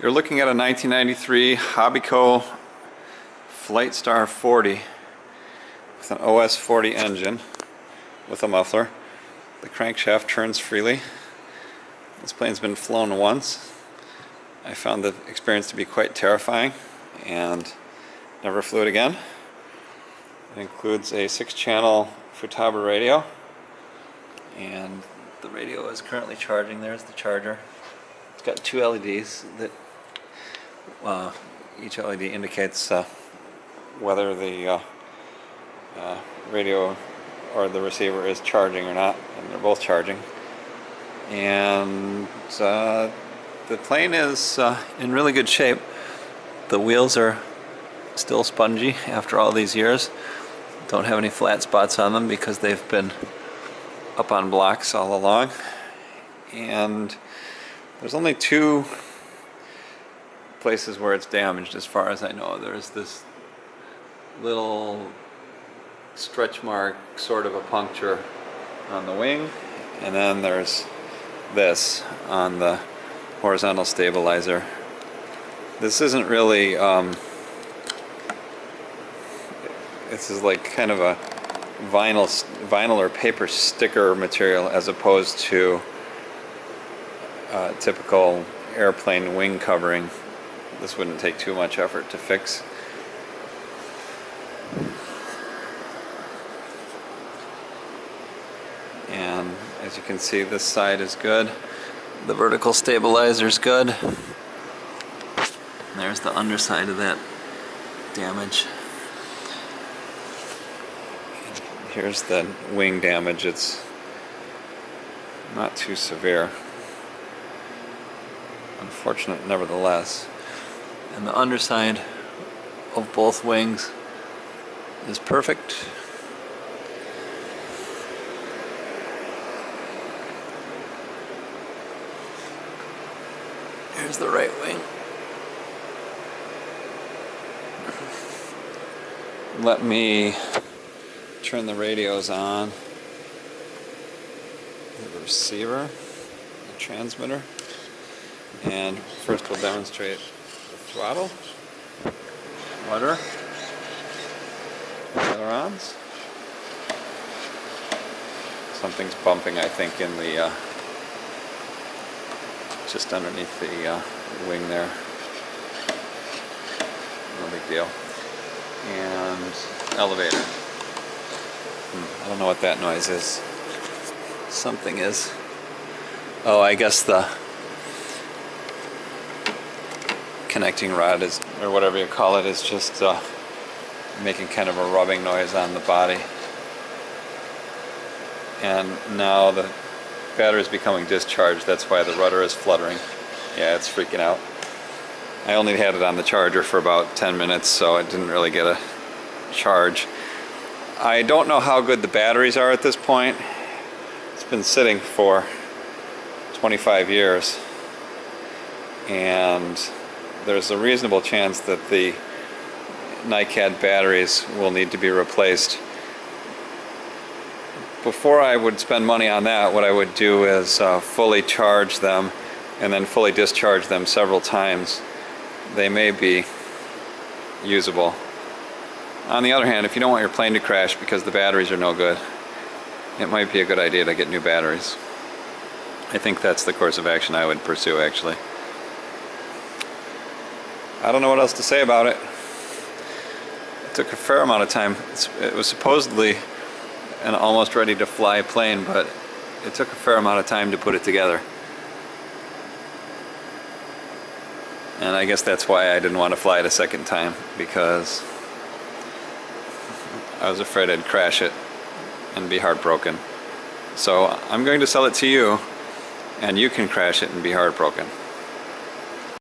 You're looking at a 1993 Hobbico Flightstar 40 with an OS 40 engine with a muffler. The crankshaft turns freely. This plane's been flown once. I found the experience to be quite terrifying and never flew it again. It includes a 6-channel Futaba radio, and the radio is currently charging. There's the charger. It's got 2 LEDs that each LED indicates whether the radio or the receiver is charging or not, and they're both charging. And the plane is in really good shape. The wheels are still spongy after all these years. Don't have any flat spots on them because they've been up on blocks all along. And there's only 2 places where it's damaged as far as I know. There's this little stretch mark, sort of a puncture on the wing, and then there's this on the horizontal stabilizer. This isn't really this is like kind of a vinyl or paper sticker material as opposed to typical airplane wing covering. This wouldn't take too much effort to fix. And as you can see, this side is good. The vertical stabilizer is good. And there's the underside of that damage. And here's the wing damage. It's not too severe. Unfortunate nevertheless. And the underside of both wings is perfect. Here's the right wing. Let me turn the radios on. The receiver, the transmitter, and first we'll demonstrate the throttle, rudder, ailerons. Something's bumping, I think, in the just underneath the wing there. No big deal. And elevator. I don't know what that noise is. Something is. Oh, I guess the connecting rod is, or whatever you call it, is just making kind of a rubbing noise on the body. And now the battery is becoming discharged. That's why the rudder is fluttering. Yeah, it's freaking out. I only had it on the charger for about 10 minutes, so it didn't really get a charge. I don't know how good the batteries are at this point. It's been sitting for 25 years, and there's a reasonable chance that the NiCad batteries will need to be replaced. Before I would spend money on that, what I would do is fully charge them and then fully discharge them several times. They may be usable. On the other hand, if you don't want your plane to crash because the batteries are no good, it might be a good idea to get new batteries. I think that's the course of action I would pursue, actually. I don't know what else to say about it. It took a fair amount of time. It was supposedly an almost ready to fly plane, but it took a fair amount of time to put it together. And I guess that's why I didn't want to fly it a second time, because I was afraid I'd crash it and be heartbroken. So I'm going to sell it to you, and you can crash it and be heartbroken.